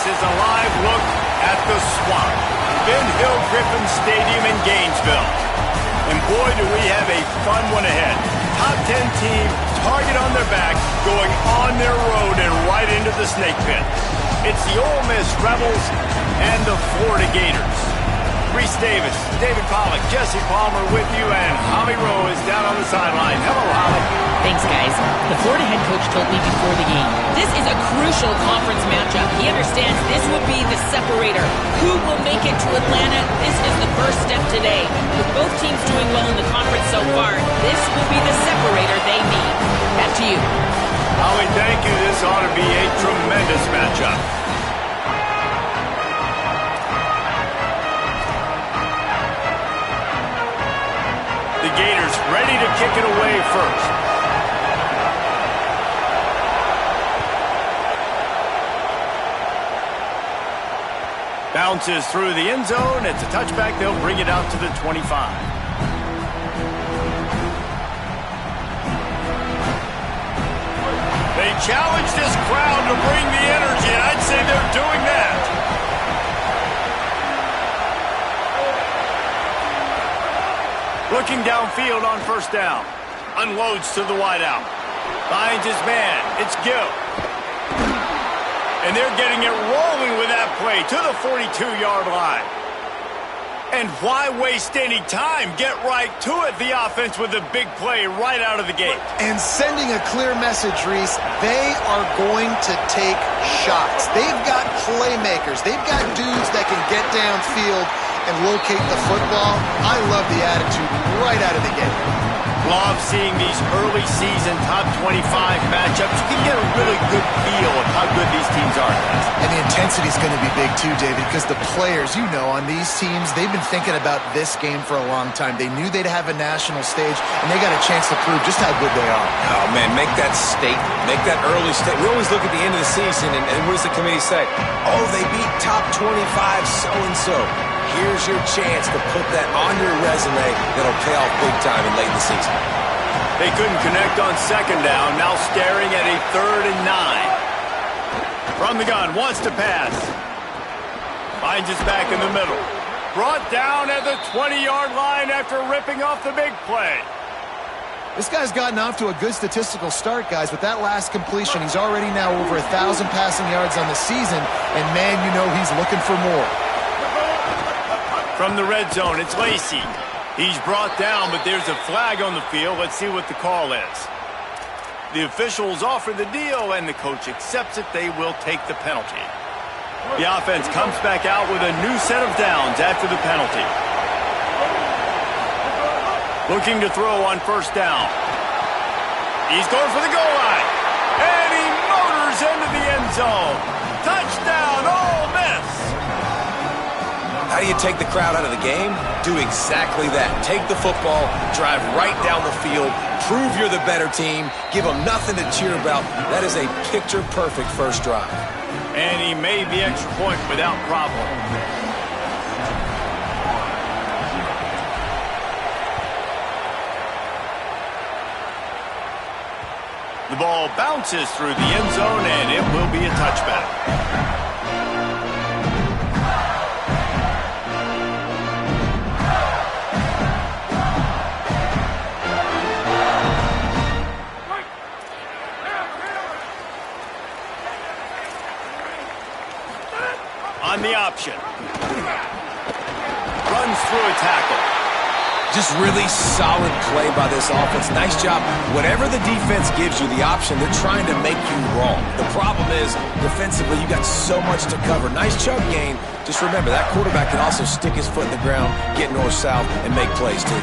is a live look at the Swamp, Ben Hill Griffin Stadium in Gainesville. And boy, do we have a fun one ahead. Top 10 team, target on their back, going on their road and right into the snake pit. It's the Ole Miss Rebels and the Florida Gators. Reese Davis, David Pollack, Jesse Palmer with you, and Holly Rowe is down on the sideline. Hello, Holly. Thanks, guys. The Florida head coach told me before the game, this is a crucial conference matchup. He understands this will be the separator. Who will make it to Atlanta? This is the first step today. With both teams doing well in the conference so far, this will be the separator they need. Back to you. Holly, thank you. This ought to be a tremendous matchup. The Gators ready to kick it away first. Bounces through the end zone. It's a touchback. They'll bring it out to the 25. They challenge this crowd to bring the energy, and I'd say they're doing that. Looking downfield on first down. Unloads to the wideout. Finds his man. It's Gill. And they're getting it rolling with that play to the 42-yard line. And why waste any time? Get right to it, the offense, with a big play right out of the gate. And sending a clear message, Reese, they are going to take shots. They've got playmakers. They've got dudes that can get downfield and locate the football. I love the attitude right out of the gate. Love seeing these early season top 25 matchups. You can get a really good feel of how good these teams are. And the intensity is going to be big too, David, because the players, you know, on these teams, they've been thinking about this game for a long time. They knew they'd have a national stage, and they got a chance to prove just how good they are. Oh, man, make that statement. Make that early statement. We always look at the end of the season, and what does the committee say? Oh, they beat top 25 so-and-so. Here's your chance to put that on your resume that'll pay off big time in late in the season. They couldn't connect on second down. Now staring at a 3rd and 9. From the gun, wants to pass. Finds his back in the middle. Brought down at the 20-yard line after ripping off the big play. This guy's gotten off to a good statistical start, guys. With that last completion, he's already now over 1,000 passing yards on the season. And, man, you know he's looking for more. From the red zone, it's Lacey. He's brought down, but there's a flag on the field. Let's see what the call is. The officials offer the deal, and the coach accepts it. They will take the penalty. The offense comes back out with a new set of downs after the penalty. Looking to throw on first down. He's going for the goal line. And he motors into the end zone. Touchdown, Ole Miss. How do you take the crowd out of the game? Do exactly that. Take the football, drive right down the field, prove you're the better team, give them nothing to cheer about. That is a picture-perfect first drive. And he made the extra point without problem. The ball bounces through the end zone, and it will be a touchback. On the option. Runs through a tackle. Just really solid play by this offense. Nice job. Whatever the defense gives you, the option, they're trying to make you wrong. The problem is, defensively, you got so much to cover. Nice chunk gain. Just remember, that quarterback can also stick his foot in the ground, get north-south, and make plays, too.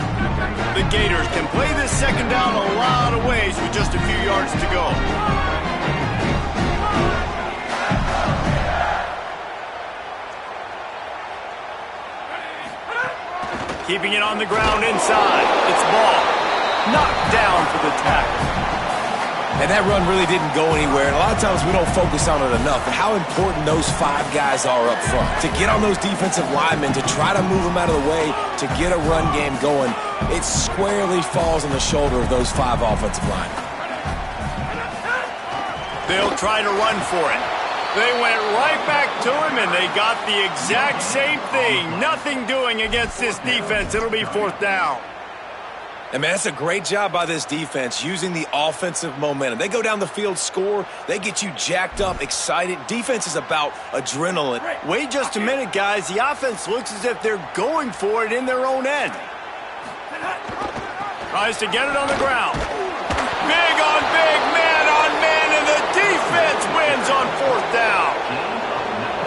The Gators can play this second down a lot of ways with just a few yards to go. Keeping it on the ground inside. It's ball. Knocked down for the tackle. And that run really didn't go anywhere. And a lot of times we don't focus on it enough. But how important those 5 guys are up front. To get on those defensive linemen, to try to move them out of the way, to get a run game going, it squarely falls on the shoulder of those 5 offensive linemen. They'll try to run for it. They went right back to him, and they got the exact same thing. Nothing doing against this defense. It'll be 4th down. And, man, that's a great job by this defense using the offensive momentum. They go down the field, score. They get you jacked up, excited. Defense is about adrenaline. Wait just a minute, guys. The offense looks as if they're going for it in their own end. Tries to get it on the ground. Big on big, man on man, and the defense wins on 4th down.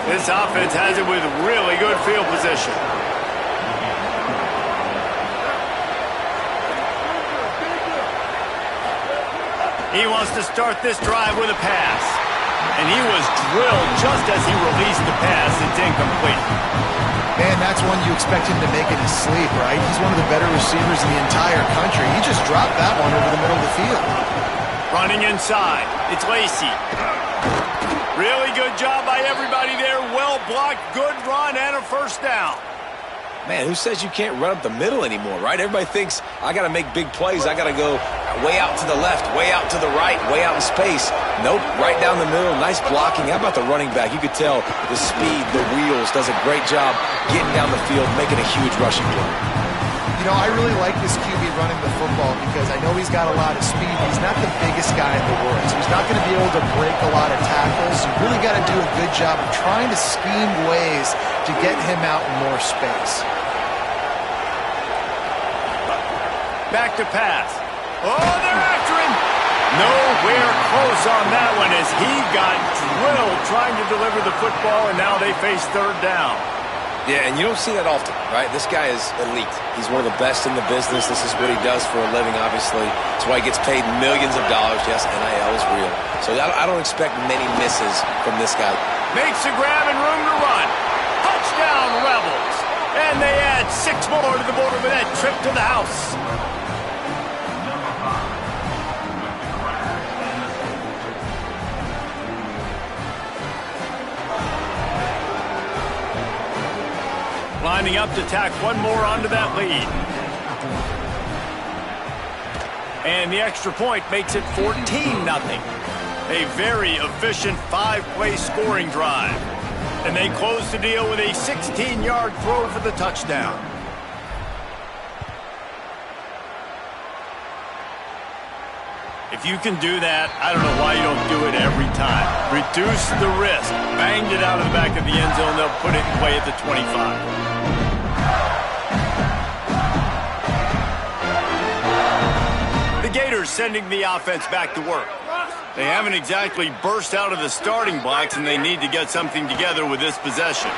This offense has it with really good field position. He wants to start this drive with a pass. And he was drilled just as he released the pass. It's incomplete. Man, that's one you expect him to make in his sleep, right? He's one of the better receivers in the entire country. He just dropped that one over the middle of the field. Running inside. It's Lacey. Really good job by everybody there. Well blocked, good run, and a 1st down. Man, who says you can't run up the middle anymore, right? Everybody thinks, I got to make big plays. I got to go way out to the left, way out to the right, way out in space. Nope, right down the middle. Nice blocking. How about the running back? You could tell the speed, the wheels, does a great job getting down the field, making a huge rushing play. You know, I really like this QB running the football because I know he's got a lot of speed. He's not the biggest guy in the world, so he's not going to be able to break a lot of tackles. You really got to do a good job of trying to scheme ways to get him out in more space. Back to pass. Oh, they're after him. Nowhere close on that one as he got drilled trying to deliver the football, and now they face 3rd down. Yeah, and you don't see that often, right? This guy is elite. He's one of the best in the business. This is what he does for a living, obviously. That's why he gets paid millions of dollars. Yes, NIL is real. So I don't expect many misses from this guy. Makes a grab and room to run. Touchdown, Rebels. And they add 6 more to the board with that trip to the house. Lining up to tack one more onto that lead. And the extra point makes it 14-0. A very efficient 5-play scoring drive. And they close the deal with a 16-yard throw for the touchdown. If you can do that, I don't know why you don't do it every time. Reduce the risk. Banged it out of the back of the end zone. They'll put it in play at the 25. The Gators sending the offense back to work. They haven't exactly burst out of the starting blocks, and they need to get something together with this possession.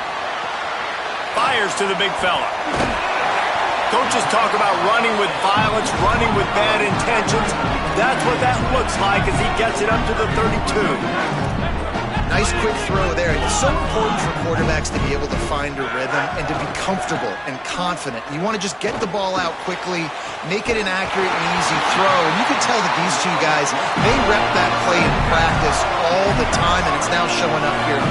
Fires to the big fella. Coaches talk about running with violence, running with bad intentions. That's what that looks like as he gets it up to the 32. Nice quick throw there. It's so important for quarterbacks to be able to find a rhythm and to be comfortable and confident. You want to just get the ball out quickly, make it an accurate and easy throw. And you can tell that these two guys, they rep that play in practice all the time, and it's now showing up here.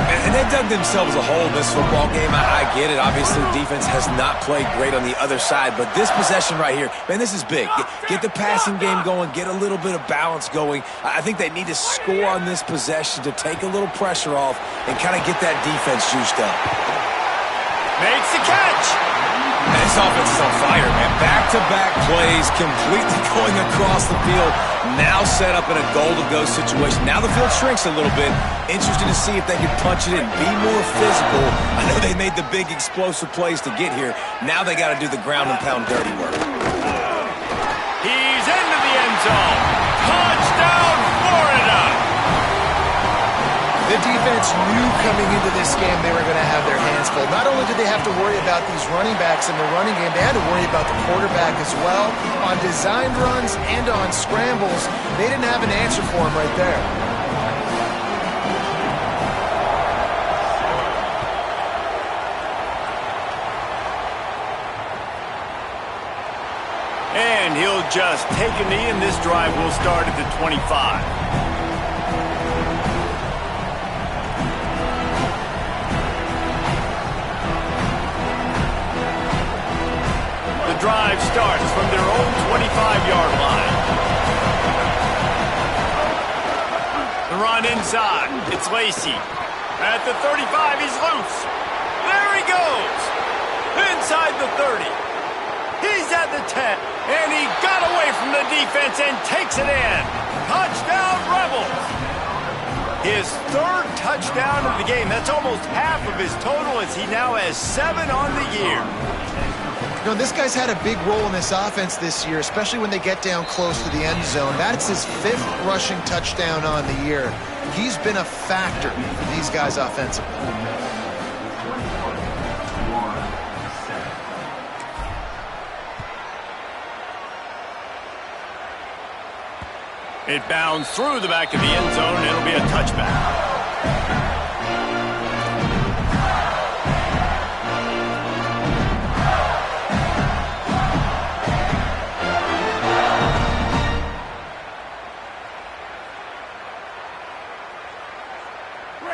And they dug themselves a hole in this football game. I get it. Obviously, defense has not played great on the other side. But this possession right here, man, this is big. Get the passing game going. Get a little bit of balance going. I think they need to score on this possession to take a little pressure off and kind of get that defense juiced up. Makes the catch. Man, this offense is on fire, man. Back-to-back plays, completely going across the field. Now set up in a goal-to-go situation. Now the field shrinks a little bit. Interested to see if they can punch it in, be more physical. I know they made the big explosive plays to get here. Now they got to do the ground and pound dirty work. He's into the end zone. Touchdown, Florida! The defense knew coming into this game they were going to have their hands full. Not only did they have to worry about these running backs in the running game, they had to worry about the quarterback as well. On designed runs and on scrambles, they didn't have an answer for him right there. And he'll just take a knee, and this drive will start at the 25. Drive starts from their own 25-yard line. The run inside. It's Lacey. At the 35, he's loose. There he goes. Inside the 30. He's at the 10. And he got away from the defense and takes it in. Touchdown, Rebels. His third touchdown of the game. That's almost half of his total as he now has 7 on the year. You know, this guy's had a big role in this offense this year, especially when they get down close to the end zone. That's his 5th rushing touchdown on the year. He's been a factor for these guys offensively. It bounds through the back of the end zone, and it'll be a touchback.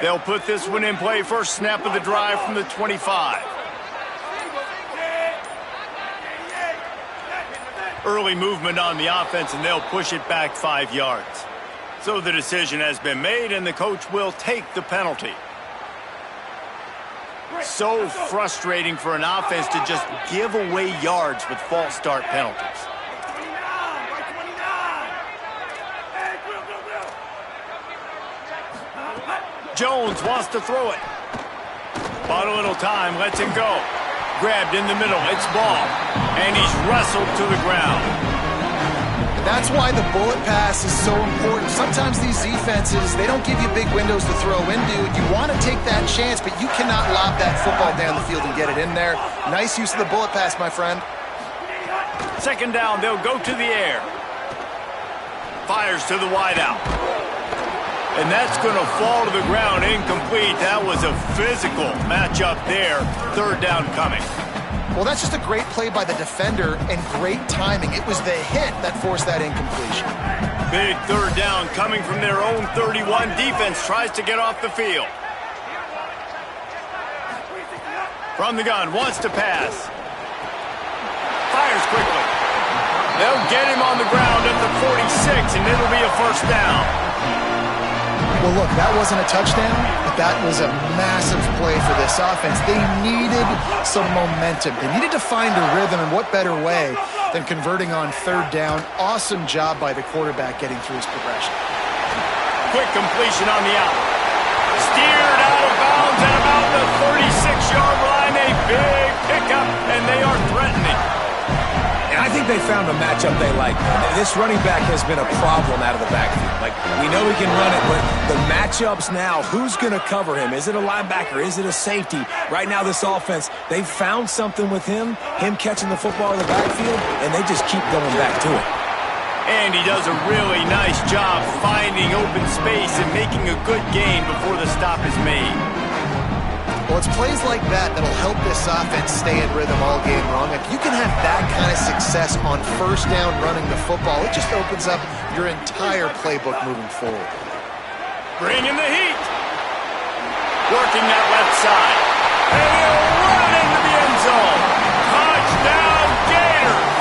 They'll put this one in play. First snap of the drive from the 25. Early movement on the offense, and they'll push it back 5 yards. So the decision has been made, and the coach will take the penalty. So frustrating for an offense to just give away yards with false start penalties. Jones wants to throw it. Bought a little time, lets it go. Grabbed in the middle, it's ball. And he's wrestled to the ground. That's why the bullet pass is so important. Sometimes these defenses, they don't give you big windows to throw into. You want to take that chance, but you cannot lob that football down the field and get it in there. Nice use of the bullet pass, my friend. Second down, they'll go to the air. Fires to the wideout. And that's going to fall to the ground incomplete. That was a physical matchup there. Third down coming. Well, that's just a great play by the defender and great timing. It was the hit that forced that incompletion. Big third down coming from their own 31. Defense tries to get off the field. From the gun, wants to pass. Fires quickly. They'll get him on the ground at the 46, and it'll be a first down. Well, look, that wasn't a touchdown, but that was a massive play for this offense. They needed some momentum. They needed to find a rhythm, and what better way than converting on third down. Awesome job by the quarterback getting through his progression. Quick completion on the out. Steered out of bounds at about the 36-yard line. A big pickup, and they are threatening. And I think they found a matchup they like. This running back has been a problem out of the backfield. Like, we know he can run it, but the matchups now, who's going to cover him? Is it a linebacker? Is it a safety? Right now, this offense, they've found something with him catching the football in the backfield, and they just keep going back to it. And he does a really nice job finding open space and making a good gain before the stop is made. Well, it's plays like that that'll help this offense stay in rhythm all game long. If you can have that kind of success on first down running the football, it just opens up your entire playbook moving forward. Bringing the heat. Working that left side. And he'll run into the end zone. Touchdown, Gators!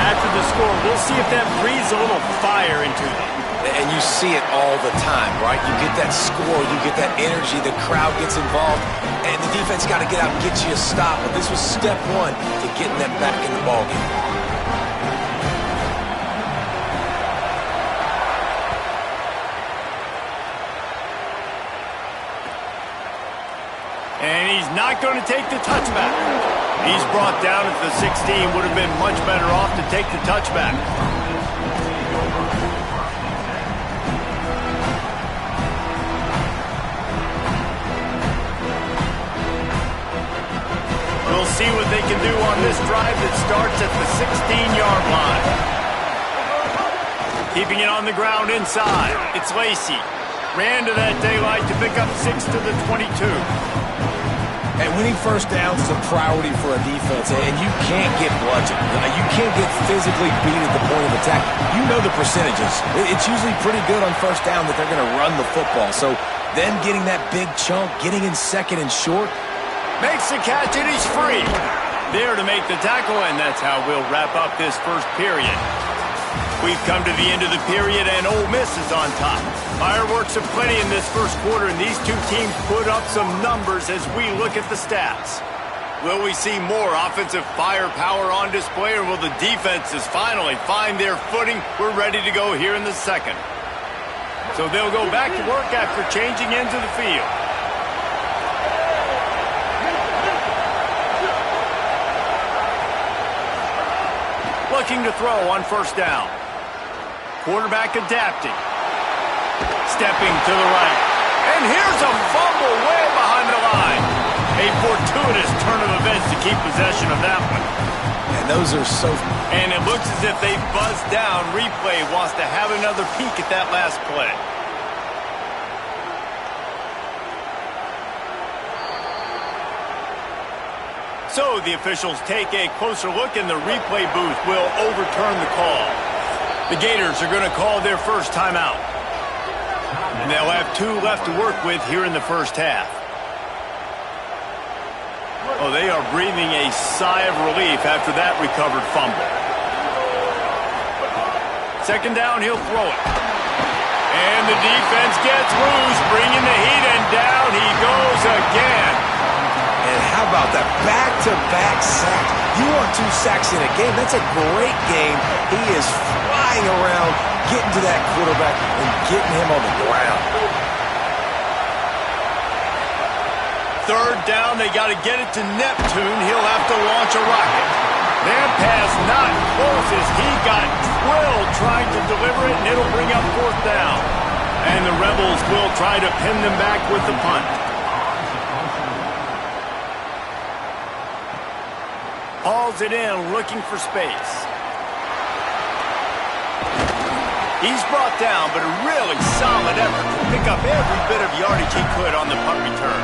After the score, we'll see if that breathes a little fire into them. And you see it all the time, right? You get that score, you get that energy, the crowd gets involved, and the defense got to get out and get you a stop. But this was step one to getting them back in the ballgame. And he's not going to take the touchback. He's brought down at the 16. Would have been much better off to take the touchback. We'll see what they can do on this drive that starts at the 16-yard line. Keeping it on the ground inside. It's Lacey. Ran to that daylight to pick up 6 to the 22. And winning first downs is a priority for a defense, and you can't get bludgeoned. You can't get physically beat at the point of attack. You know the percentages. It's usually pretty good on first down that they're going to run the football. So then getting that big chunk, getting in second and short, makes the catch, and he's free. There to make the tackle, and that's how we'll wrap up this first period. We've come to the end of the period, and Ole Miss is on top. Fireworks aplenty in this first quarter, and these two teams put up some numbers as we look at the stats. Will we see more offensive firepower on display, or will the defenses finally find their footing? We're ready to go here in the second. So they'll go back to work after changing into the field. Looking to throw on first down. Quarterback adapting. Stepping to the right. And here's a fumble way behind the line. A fortuitous turn of events to keep possession of that one. And those are so... And it looks as if they buzzed down. Replay wants to have another peek at that last play. So the officials take a closer look, and the replay booth will overturn the call. The Gators are going to call their first timeout. And they'll have 2 left to work with here in the first half. Oh, they are breathing a sigh of relief after that recovered fumble. Second down, he'll throw it. And the defense gets loose, bringing the heat, and down he goes again. And how about that back-to-back sack? You want 2 sacks in a game, that's a great game. He is flying around, getting to that quarterback and getting him on the ground. Third down, they got to get it to Neptune. He'll have to launch a rocket. That pass not close as he got drilled trying to deliver it, and it'll bring up fourth down. And the Rebels will try to pin them back with the punt. Hauls it in, looking for space. He's brought down, but a really solid effort to pick up every bit of yardage he could on the punt return.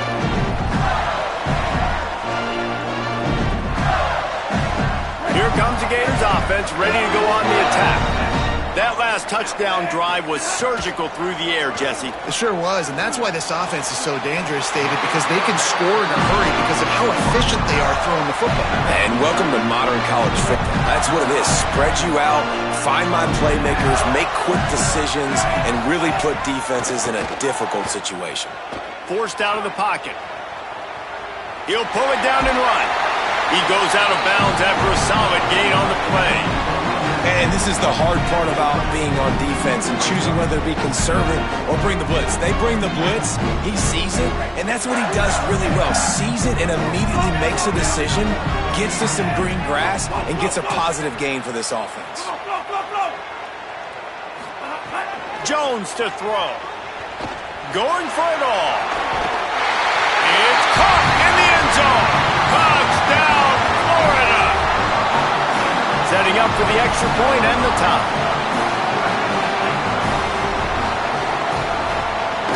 Here comes the Gators offense, ready to go on the attack. That last touchdown drive was surgical through the air, Jesse. It sure was, and that's why this offense is so dangerous, David, because they can score in a hurry because of how efficient they are throwing the football. And welcome to modern college football. That's what it is. Spread you out, find my playmakers, make quick decisions, and really put defenses in a difficult situation. Forced out of the pocket. He'll pull it down and run. He goes out of bounds after a solid gain on the play. And this is the hard part about being on defense and choosing whether to be conservative or bring the blitz. They bring the blitz, he sees it, and that's what he does really well. Sees it and immediately makes a decision, gets to some green grass, and gets a positive gain for this offense. Jones to throw. Going for it all. It's caught in the end zone. Touchdown, Florida. Setting up for the extra point and the top.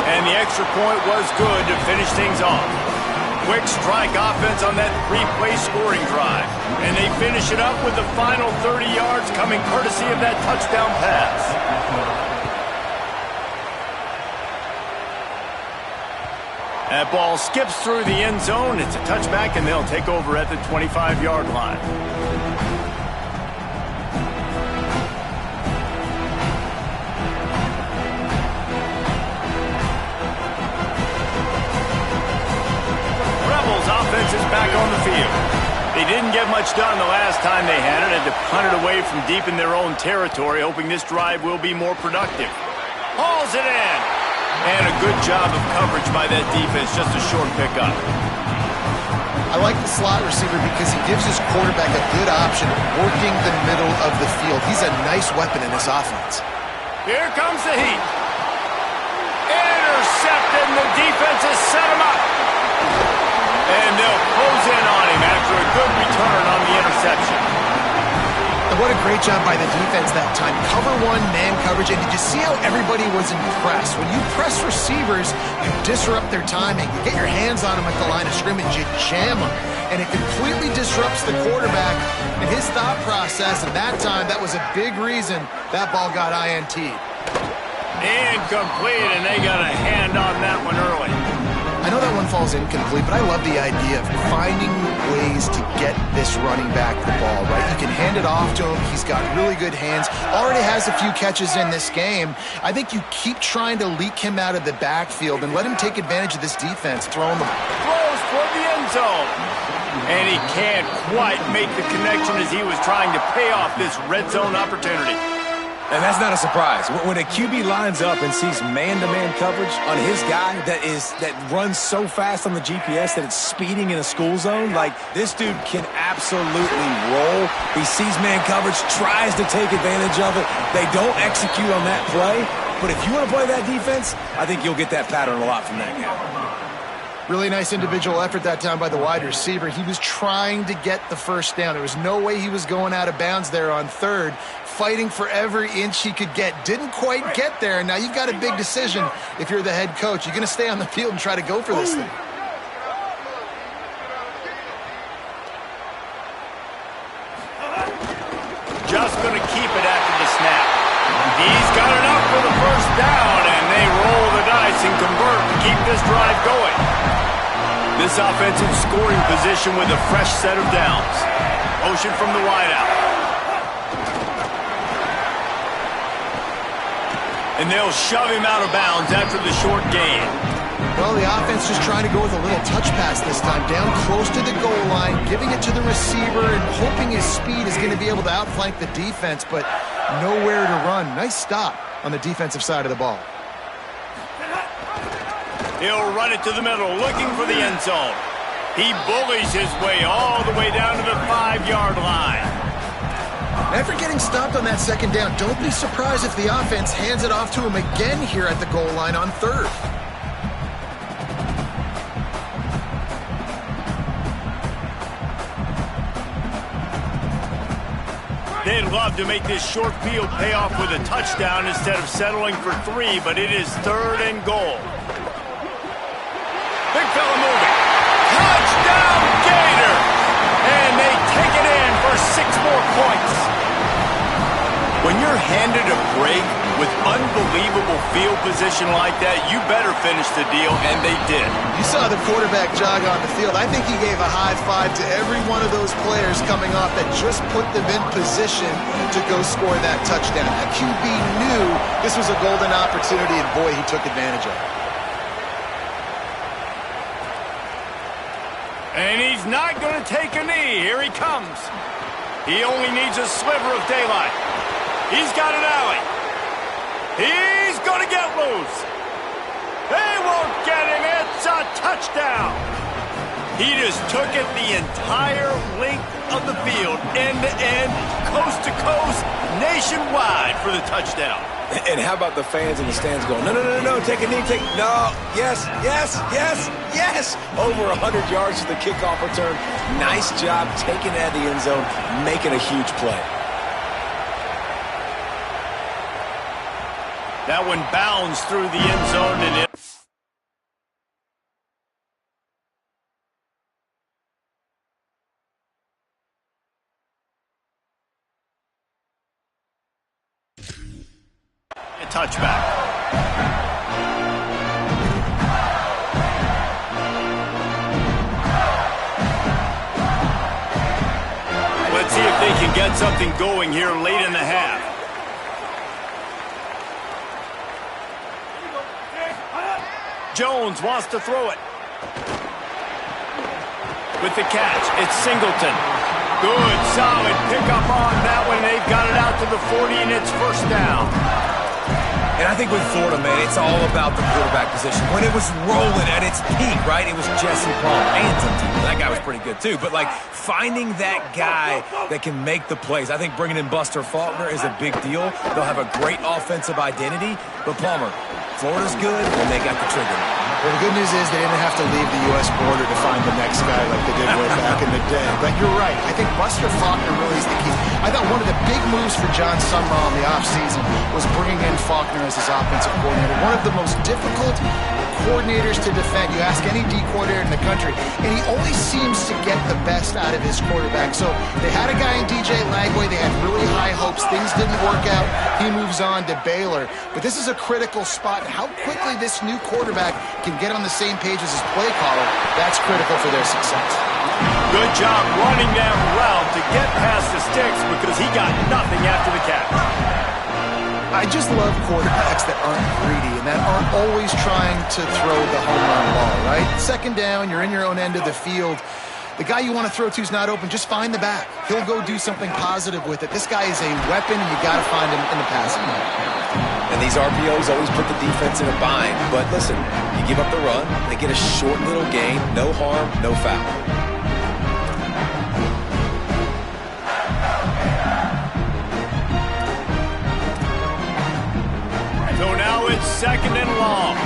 And the extra point was good to finish things off. Quick strike offense on that 3-play scoring drive. And they finish it up with the final 30 yards coming courtesy of that touchdown pass. That ball skips through the end zone. It's a touchback, and they'll take over at the 25-yard line. Rebels offense is back on the field. They didn't get much done the last time they had it. Had to punt it away from deep in their own territory, hoping this drive will be more productive. Hauls it in. And a good job of coverage by that defense, just a short pickup. I like the slot receiver because he gives his quarterback a good option working the middle of the field. He's a nice weapon in this offense. Here comes the heat. Intercepted, and the defense has set him up. And they'll close in on him after a good return on the interception. And what a great job by the defense that time. Cover one, man coverage, and did you see how everybody was impressed? When you press receivers, you disrupt their timing. You get your hands on them at the line of scrimmage, you jam them, and it completely disrupts the quarterback and his thought process, and that time, that was a big reason that ball got INT'd. Incomplete, and they got a hand on that one early. I know that one falls incomplete, but I love the idea of finding ways to get this running back the ball, right? You can hand it off to him. He's got really good hands. Already has a few catches in this game. I think you keep trying to leak him out of the backfield and let him take advantage of this defense, throwing the throws toward the end zone. And he can't quite make the connection as he was trying to pay off this red zone opportunity. And that's not a surprise. When a QB lines up and sees man-to-man coverage on his guy that runs so fast on the GPS that it's speeding in a school zone, like, this dude can absolutely roll. He sees man coverage, tries to take advantage of it. They don't execute on that play. But if you want to play that defense, I think you'll get that pattern a lot from that guy. Really nice individual effort that time by the wide receiver. He was trying to get the first down. There was no way he was going out of bounds there on third. Fighting for every inch he could get. Didn't quite get there. Now you've got a big decision if you're the head coach. You're going to stay on the field and try to go for this thing. Just going to keep it after the snap. He's got enough for the first down, and they roll the dice and convert to keep this drive going. This offensive scoring position with a fresh set of downs. Motion from the wideout. And they'll shove him out of bounds after the short gain. Well, the offense just trying to go with a little touch pass this time. Down close to the goal line, giving it to the receiver and hoping his speed is going to be able to outflank the defense, but nowhere to run. Nice stop on the defensive side of the ball. He'll run it to the middle, looking for the end zone. He bullies his way all the way down to the 5-yard line. After getting stopped on that second down, don't be surprised if the offense hands it off to him again here at the goal line on third. They'd love to make this short field pay off with a touchdown instead of settling for 3, but it is third and goal. Big fella moving. Touchdown, Gator! And they take it in for 6 more points. When you're handed a break with unbelievable field position like that, you better finish the deal, and they did. You saw the quarterback jog on the field. I think he gave a high five to every one of those players coming off that just put them in position to go score that touchdown. That QB knew this was a golden opportunity, and boy, he took advantage of it. And he's not going to take a knee. Here he comes. He only needs a sliver of daylight. He's got an alley. He's going to get loose. They won't get him. It's a touchdown. He just took it the entire length of the field, end to end, coast to coast, nationwide for the touchdown. And how about the fans in the stands going, no, no, no, no, take a knee, no, yes, yes, yes, yes. Over 100 yards to the kickoff return. Nice job taking it out of the end zone, making a huge play. That one bounds through the end zone and it. A touchback. Let's see if they can get something going here late in the half. Jones wants to throw it. With the catch, it's Singleton. Good, solid pickup on that one. They've got it out to the 40, and it's first down. And I think with Florida, man, it's all about the quarterback position. When it was rolling at its peak, right, it was Jesse Palmer. And that guy was pretty good, too. But, like, finding that guy that can make the plays. I think bringing in Buster Faulkner is a big deal. They'll have a great offensive identity. But, Palmer, Florida's good, and they got the trigger. Well, the good news is they didn't have to leave the U.S. border to find the next guy like they did way back in the day. But you're right. I think Buster Faulkner really is the key. I thought one of the big moves for John Summerall in the offseason was bringing in Faulkner as his offensive coordinator. One of the most difficult coordinators to defend. You ask any D coordinator in the country, and he always seems to get the best out of his quarterback. So they had a guy in DJ Lagway. They had really high hopes. Things didn't work out. He moves on to Baylor. But this is a critical spot. How quickly this new quarterback can get on the same page as his play caller, that's critical for their success. Good job running that route to get past the sticks because he got nothing after the catch. I just love quarterbacks that aren't greedy and that aren't always trying to throw the home run ball, right? Second down, you're in your own end of the field. The guy you want to throw to is not open. Just find the back. He'll go do something positive with it. This guy is a weapon, and you got to find him in the passing game. And these RPOs always put the defense in a bind. But listen, you give up the run, they get a short little gain, no harm, no foul. So now it's second and long.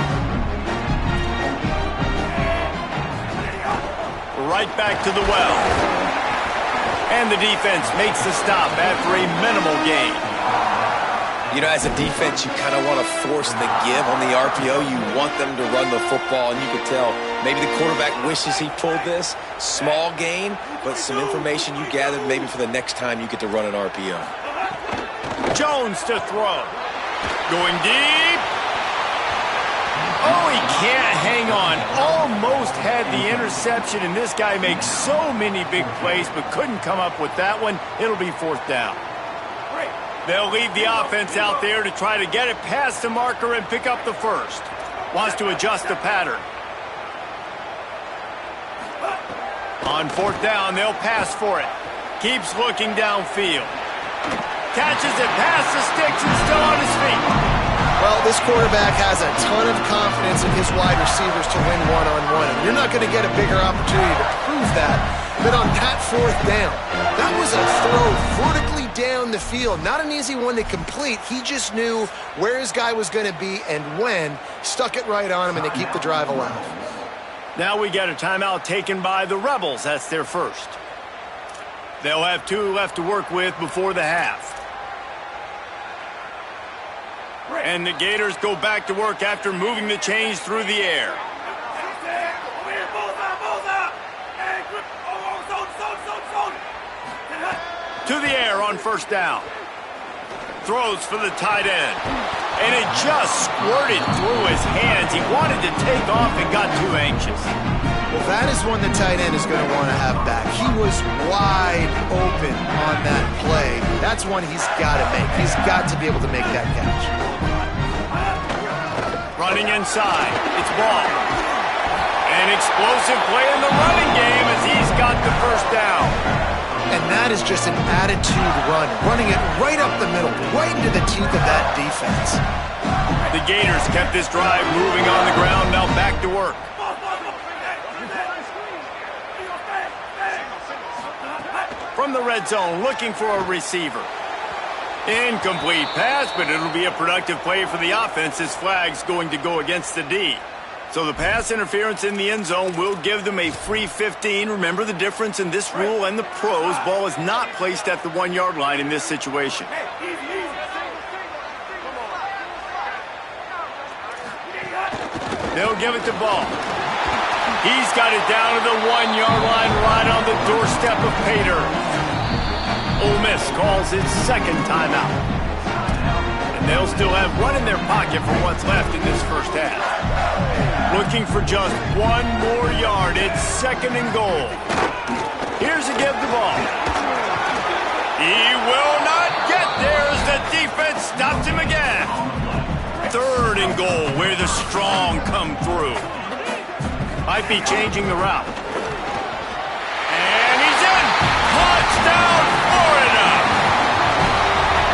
Right back to the well. And the defense makes the stop after a minimal gain. You know, as a defense, you kind of want to force the give on the RPO. You want them to run the football, and you can tell maybe the quarterback wishes he pulled this. Small gain, but some information you gathered maybe for the next time you get to run an RPO. Jones to throw. Going deep. Oh, he can't hang on. Almost had the interception, and this guy makes so many big plays, but couldn't come up with that one. It'll be fourth down. They'll leave the offense out there to try to get it past the marker and pick up the first. Wants to adjust the pattern. On fourth down, they'll pass for it. Keeps looking downfield. Catches it past the sticks and still on his feet. Well, this quarterback has a ton of confidence in his wide receivers to win one-on-one. And you're not going to get a bigger opportunity to prove that than on that fourth down. That was a throw vertically down the field. Not an easy one to complete. He just knew where his guy was going to be and when. Stuck it right on him, and they keep the drive alive. Now we get a timeout taken by the Rebels. That's their first. They'll have 2 left to work with before the half. And the Gators go back to work after moving the chains through the air. To the air on first down. Throws for the tight end. And it just squirted through his hands. He wanted to take off and got too anxious. Well, that is one the tight end is going to want to have back. He was wide open on that play. That's one he's got to make. He's got to be able to make that catch. Running inside. It's ball. An explosive play in the running game as he's got the first down. And that is just an attitude run. Running it right up the middle, right into the teeth of that defense. The Gators kept this drive moving on the ground. Now back to work. From the red zone, looking for a receiver. Incomplete pass, but it'll be a productive play for the offense. This flag's going to go against the D. So the pass interference in the end zone will give them a free 15. Remember the difference in this rule and the pros. Ball is not placed at the 1-yard line in this situation. They'll give it to Ball. He's got it down to the 1-yard line right on the doorstep of Pater. Ole Miss calls its second timeout. And they'll still have one in their pocket for what's left in this first half. Looking for just one more yard. It's second and goal. Here's a give the ball. He will not get there as the defense stops him again. Third and goal where the strong come through. Might be changing the route. And he's in. Touchdown, Florida.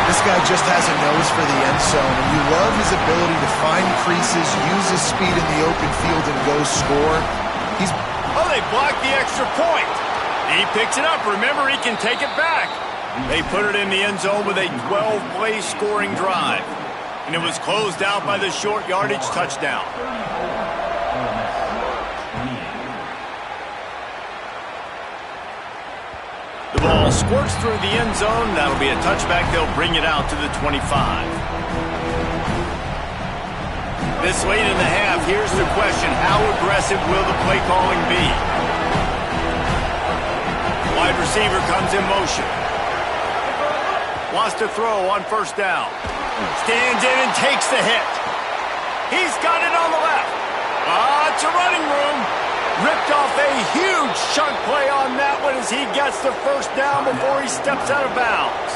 This guy just has a nose for the end zone, and you love his ability to find creases, use his speed in the open field, and go score. Oh, they blocked the extra point. He picks it up. Remember, he can take it back. They put it in the end zone with a 12-play scoring drive. And it was closed out by the short yardage touchdown. The ball squirts through the end zone. That'll be a touchback. They'll bring it out to the 25. This late in the half, here's the question. How aggressive will the play calling be? Wide receiver comes in motion. Wants to throw on first down. Stands in and takes the hit. He's got it on the left. It's a running room. Ripped off a huge chunk play on that one as he gets the first down before he steps out of bounds.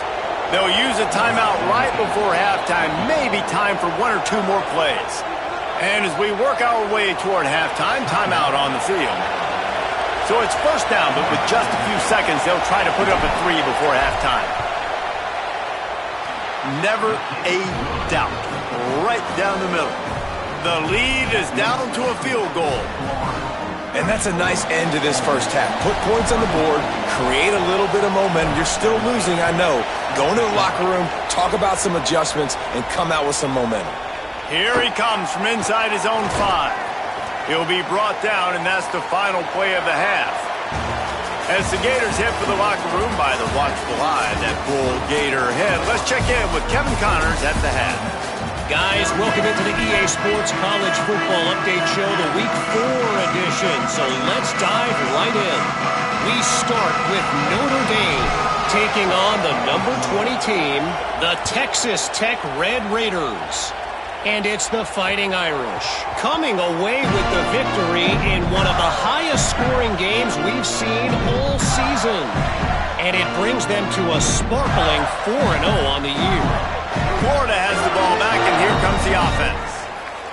They'll use a timeout right before halftime. Maybe time for one or two more plays. And as we work our way toward halftime, timeout on the field. So it's first down, but with just a few seconds, they'll try to put up a 3 before halftime. Never a doubt. Right down the middle. The lead is down to a field goal. And that's a nice end to this first half. Put points on the board, create a little bit of momentum. You're still losing, I know. Go into the locker room, talk about some adjustments, and come out with some momentum. Here he comes from inside his own 5. He'll be brought down, and that's the final play of the half. As the Gators head for the locker room by the watchful eye, that bull Gator head. Let's check in with Kevin Connors at the half. Guys, welcome into the EA Sports College Football Update Show, the Week 4 edition. So let's dive right in. We start with Notre Dame taking on the number 20 team, the Texas Tech Red Raiders. And it's the Fighting Irish coming away with the victory in one of the highest scoring games we've seen all season. And it brings them to a sparkling 4-0 on the year. Florida has the ball back, and here comes the offense.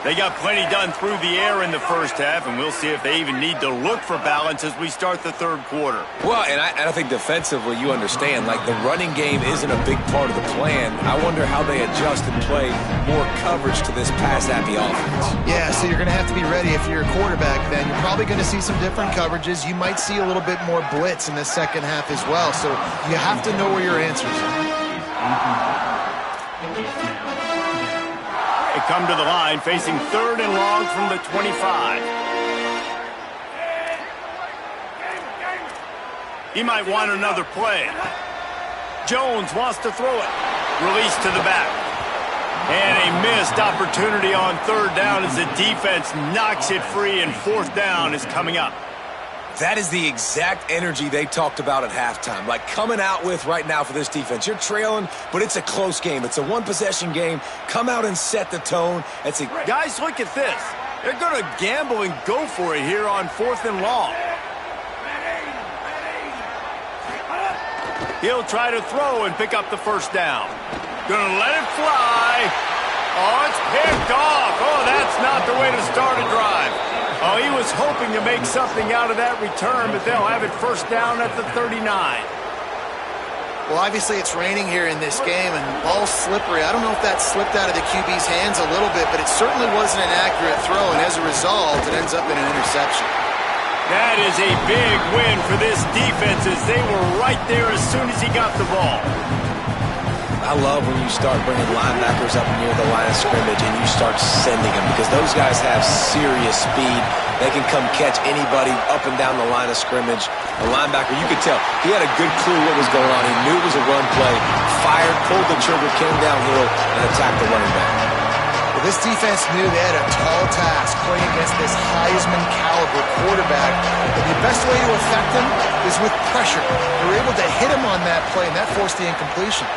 They got plenty done through the air in the first half, and we'll see if they even need to look for balance as we start the third quarter. Well, and I think defensively, you understand, like the running game isn't a big part of the plan. I wonder how they adjust and play more coverage to this pass-happy offense. Yeah, so you're going to have to be ready if you're a quarterback then. You're probably going to see some different coverages. You might see a little bit more blitz in the second half as well, so you have to know where your answers are. They come to the line facing 3rd and long from the 25. He might want another play. Jones wants to throw it. Release to the back. And a missed opportunity on 3rd down as the defense knocks it free, and 4th down is coming up. That is the exact energy they talked about at halftime. Like coming out with right now for this defense. You're trailing, but it's a close game. It's a one-possession game. Come out and set the tone. Guys, look at this. They're going to gamble and go for it here on 4th and long. He'll try to throw and pick up the first down. Gonna let it fly. Oh, it's picked off. Oh, that's not the way to start a drive. Oh, he was hoping to make something out of that return, but they'll have it first down at the 39. Well, obviously it's raining here in this game, and the ball's slippery. I don't know if that slipped out of the QB's hands a little bit, but it certainly wasn't an accurate throw, and as a result, it ends up in an interception. That is a big win for this defense as they were right there as soon as he got the ball. I love when you start bringing linebackers up near the line of scrimmage and you start sending them because those guys have serious speed. They can come catch anybody up and down the line of scrimmage. The linebacker, you could tell, he had a good clue what was going on. He knew it was a run play, fired, pulled the trigger, came downhill, and attacked the running back. Well, this defense knew they had a tall task playing against this Heisman caliber quarterback. And the best way to affect him is with pressure. They were able to hit him on that play, and that forced the incompletion.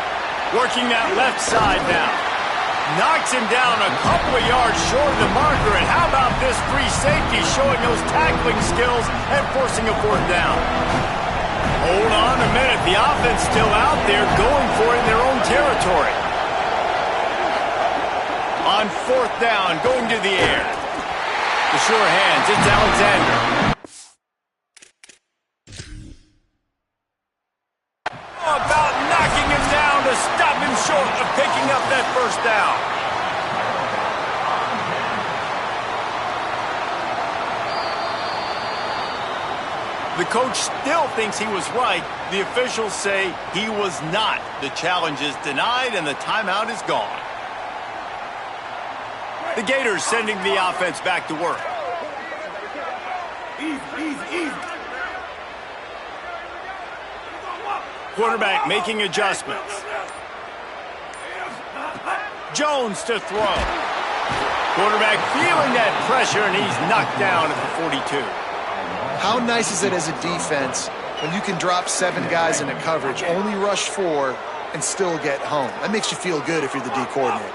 Working that left side now. Knocks him down a couple of yards short of the marker. And how about this free safety showing those tackling skills and forcing a 4th down? Hold on a minute. The offense still out there going for it in their own territory. On 4th down, going to the air. The sure hands, it's Alexander. About knocking him down to stop him short of picking up that first down. The coach still thinks he was right. The officials say he was not. The challenge is denied and the timeout is gone. The Gators sending the offense back to work. Easy. Quarterback making adjustments. Jones to throw. Quarterback feeling that pressure, and he's knocked down at the 42. How nice is it as a defense when you can drop 7 guys into coverage, only rush 4, and still get home? That makes you feel good if you're the D coordinator.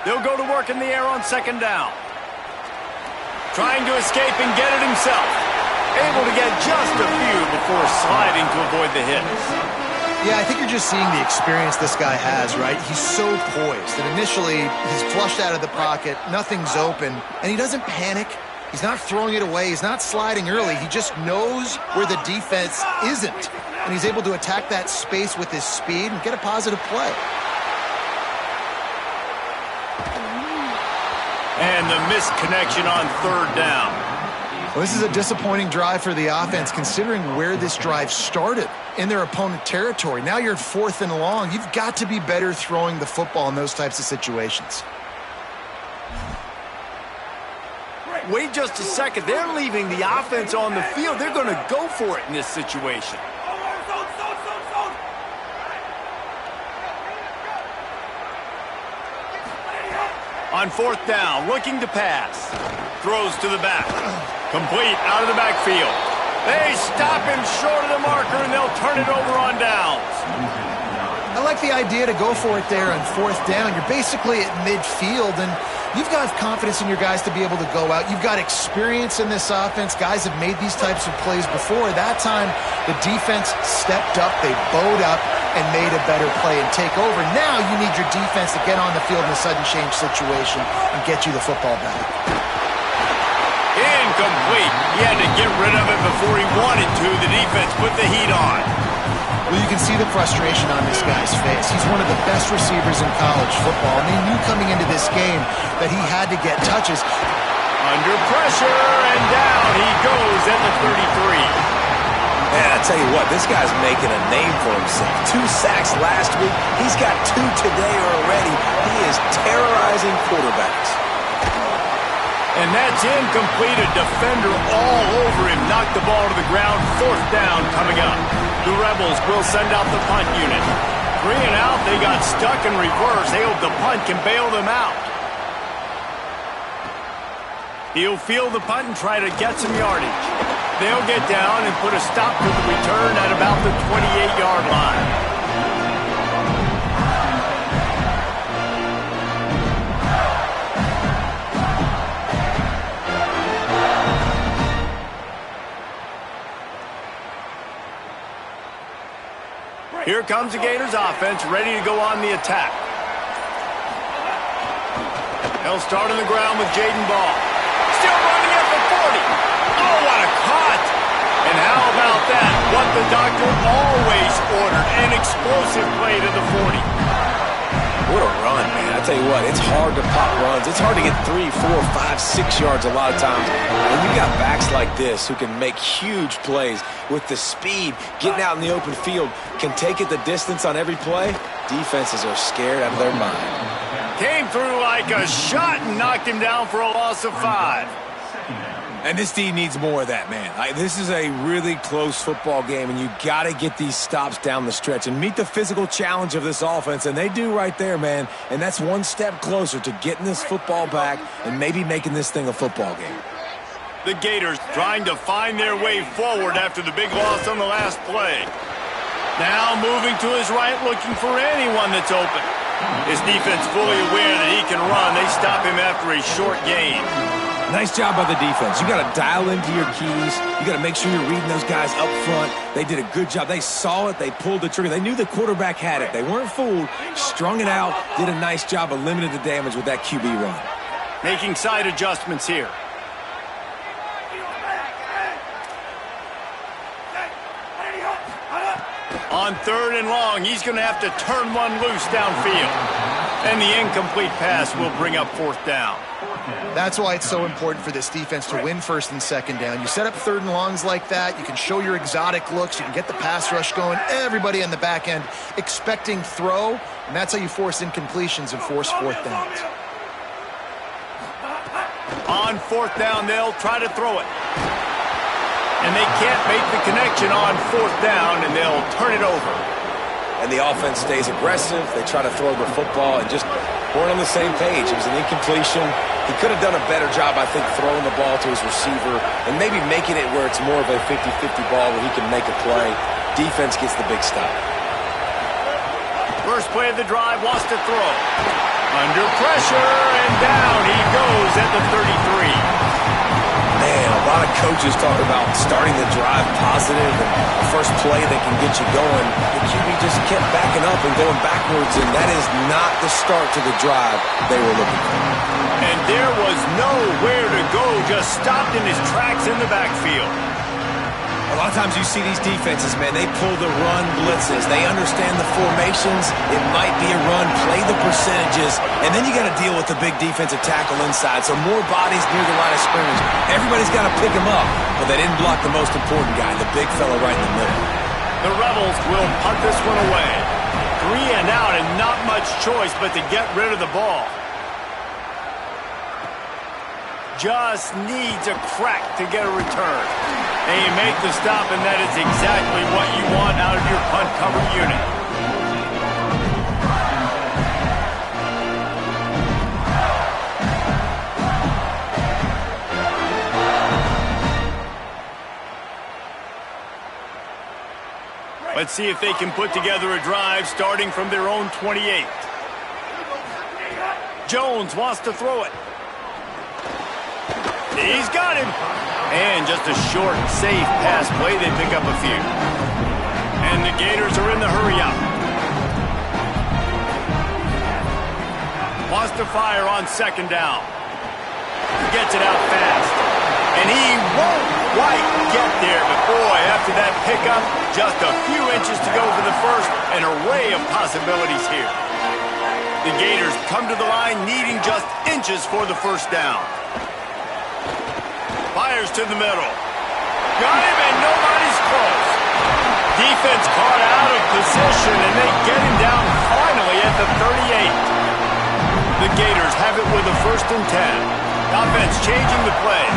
They'll go to work in the air on second down. Trying to escape and get it himself. Able to get just a few before sliding to avoid the hits. Yeah, I think you're just seeing the experience this guy has, right? He's so poised. And initially, he's flushed out of the pocket. Nothing's open. And he doesn't panic. He's not throwing it away. He's not sliding early. He just knows where the defense isn't. And he's able to attack that space with his speed and get a positive play. And the missed connection on third down. Well, this is a disappointing drive for the offense, considering where this drive started, in their opponent territory. Now you're at 4th and long. You've got to be better throwing the football in those types of situations. Wait just a second. They're leaving the offense on the field. They're going to go for it in this situation. On 4th down, looking to pass. Throws to the back. Complete out of the backfield. They stop him short of the marker, and they'll turn it over on downs. I like the idea to go for it there on 4th down. You're basically at midfield, and you've got confidence in your guys to be able to go out. You've got experience in this offense. Guys have made these types of plays before. That time, the defense stepped up. They bowed up and made a better play and take over. Now you need your defense to get on the field in a sudden change situation and get you the football back. Incomplete. He had to get rid of it before he wanted to. The defense put the heat on. Well, you can see the frustration on this guy's face. He's one of the best receivers in college football, and they knew coming into this game that he had to get touches. Under pressure, and down he goes at the 33. Man, I tell you what, this guy's making a name for himself. 2 sacks last week. He's got 2 today already. He is terrorizing quarterbacks. And that's incomplete. A defender all over him. Knocked the ball to the ground. 4th down coming up. The Rebels will send out the punt unit. 3 and out. They got stuck in reverse. They hope the punt can bail them out. He'll field the punt and try to get some yardage. They'll get down and put a stop to the return at about the 28-yard line. Here comes the Gators offense, ready to go on the attack. They'll start on the ground with Jaden Ball. Still running at the 40. Oh, what a cut! And how about that? What the doctor always ordered, an explosive play to the 40. What a run, man. I tell you what, it's hard to pop runs. It's hard to get 3, 4, 5, 6 yards a lot of times. When you got backs like this who can make huge plays with the speed, getting out in the open field, can take it the distance on every play, defenses are scared out of their mind. Came through like a shot and knocked him down for a loss of 5. And this team needs more of that, man. This is a really close football game, and you got to get these stops down the stretch and meet the physical challenge of this offense, and they do right there, man. And that's one step closer to getting this football back and maybe making this thing a football game. The Gators trying to find their way forward after the big loss on the last play. Now moving to his right, looking for anyone that's open. His defense fully aware that he can run. They stop him after a short gain. Nice job by the defense. You got to dial into your keys. You got to make sure you're reading those guys up front. They did a good job. They saw it. They pulled the trigger. They knew the quarterback had it. They weren't fooled. Strung it out. Did a nice job of limiting the damage with that QB run. Making side adjustments here. On 3rd and long, he's going to have to turn one loose downfield. And the incomplete pass will bring up 4th down. That's why it's so important for this defense to win 1st and 2nd down. You set up 3rd and longs like that. You can show your exotic looks. You can get the pass rush going. Everybody on the back end expecting throw. And that's how you force incompletions and force 4th downs. On 4th down, they'll try to throw it. And they can't make the connection on 4th down, and they'll turn it over. And the offense stays aggressive. They try to throw the football and just weren't on the same page. It was an incompletion. He could have done a better job, I think, throwing the ball to his receiver and maybe making it where it's more of a 50-50 ball where he can make a play. Defense gets the big stop. First play of the drive, wants to throw. Under pressure, and down he goes at the 33. Man, a lot of coaches talk about starting the drive positive and the first play that can get you going. The QB just kept backing up and going backwards, and that is not the start to the drive they were looking for. And there was nowhere to go, just stopped in his tracks in the backfield. A lot of times you see these defenses, man, they pull the run blitzes. They understand the formations. It might be a run, play the percentages, and then you got to deal with the big defensive tackle inside. So more bodies near the line of scrimmage. Everybody's got to pick him up, but they didn't block the most important guy, the big fella right in the middle. The Rebels will punt this one away. 3 and out and not much choice but to get rid of the ball. Just needs a crack to get a return. And you make the stop, and that is exactly what you want out of your punt cover unit. Let's see if they can put together a drive starting from their own 28. Jones wants to throw it. He's got him. And just a short, safe pass play. They pick up a few. And the Gators are in the hurry up. Wants to fire on 2nd down. Gets it out fast. And he won't quite get there. But boy, after that pickup, just a few inches to go for the first. An array of possibilities here. The Gators come to the line needing just inches for the 1st down. Fires to the middle. Got him, and nobody's close. Defense caught out of position, and they get him down finally at the 38. The Gators have it with a 1st and 10. Offense changing the play.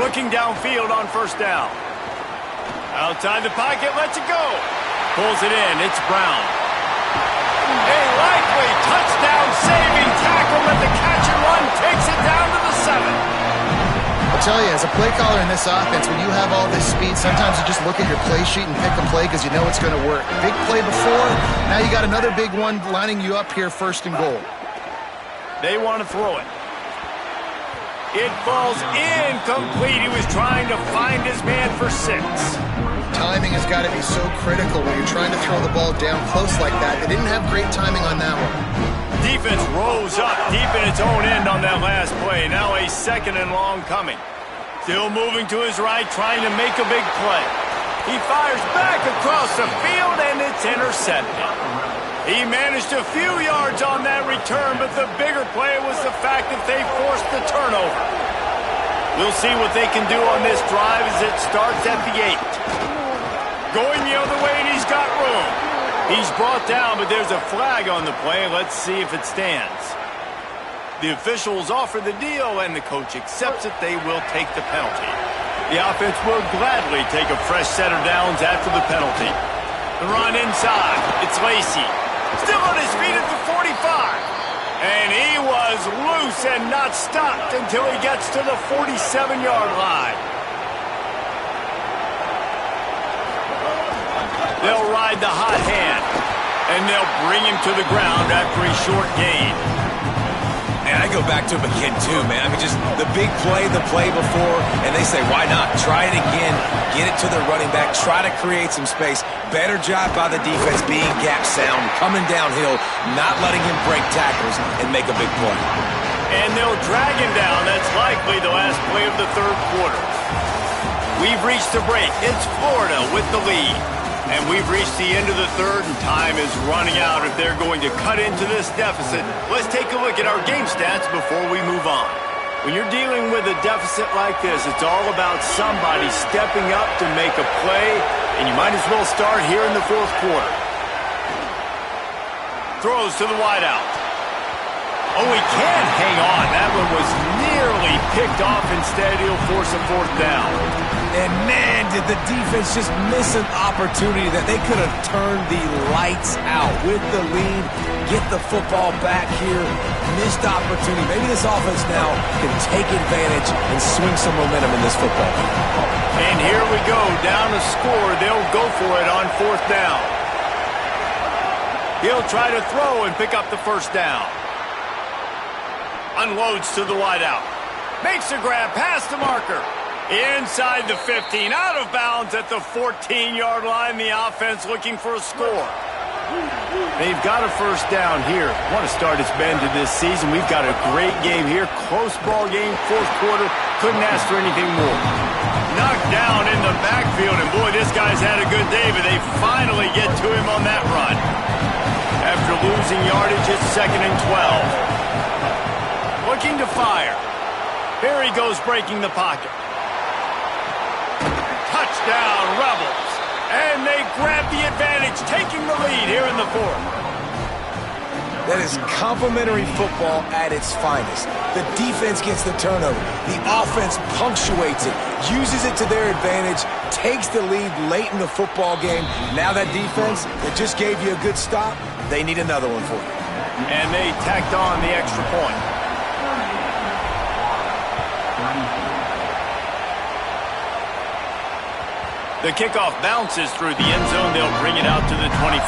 Looking downfield on 1st down. Outside the pocket, lets it go. Pulls it in, it's Brown. A likely touchdown-saving tackle, but the catch and run takes it down to the 7. I'll tell you, as a play caller in this offense, when you have all this speed, sometimes you just look at your play sheet and pick a play because you know it's going to work. Big play before, now you got another big one lining you up here, 1st and goal. They want to throw it. It falls incomplete. He was trying to find his man for 6. Timing has got to be so critical when you're trying to throw the ball down close like that. They didn't have great timing on that one. Defense rose up deep in its own end on that last play. Now a 2nd and long coming. Still moving to his right, trying to make a big play. He fires back across the field, and it's intercepted. He managed a few yards on that return, but the bigger play was the fact that they forced the turnover. We'll see what they can do on this drive as it starts at the 8. Going the other way, and he's got room. He's brought down, but there's a flag on the play. Let's see if it stands. The officials offer the deal, and the coach accepts it. They will take the penalty. The offense will gladly take a fresh set of downs after the penalty. The run inside. It's Lacey. Still on his feet at the 45. And he was loose and not stopped until he gets to the 47-yard line. They'll ride the hot hand, and they'll bring him to the ground after a short gain. And I go back to him again, too, man. I mean, just the big play, the play before, and they say, why not? Try it again. Get it to the running back. Try to create some space. Better job by the defense being gap sound, coming downhill, not letting him break tackles and make a big play. And they'll drag him down. That's likely the last play of the 3rd quarter. We've reached the break. It's Florida with the lead. And we've reached the end of the 3rd, and time is running out if they're going to cut into this deficit. Let's take a look at our game stats before we move on. When you're dealing with a deficit like this, it's all about somebody stepping up to make a play, and you might as well start here in the 4th quarter. Throws to the wideout. Oh, he can't hang on. That one was nearly picked off. Instead, he'll force a fourth down. And man, did the defense just miss an opportunity that they could have turned the lights out with the lead, get the football back here. Missed opportunity. Maybe this offense now can take advantage and swing some momentum in this football game. And here we go, down a score. They'll go for it on fourth down. He'll try to throw and pick up the first down. Unloads to the wideout. Makes a grab past the marker. Inside the 15, out of bounds at the 14-yard line. The offense looking for a score. They've got a first down here. Want to start its bend to this season. We've got a great game here. Close ball game, fourth quarter. Couldn't ask for anything more. Knocked down in the backfield, and boy, this guy's had a good day, but they finally get to him on that run. After losing yardage, it's 2nd and 12. Looking to fire. Here he goes, breaking the pocket. Touchdown, Rebels. And they grab the advantage, taking the lead here in the fourth. That is complimentary football at its finest. The defense gets the turnover. The offense punctuates it, uses it to their advantage, takes the lead late in the football game. Now that defense that just gave you a good stop, they need another one for you. And they tacked on the extra point. The kickoff bounces through the end zone. They'll bring it out to the 25.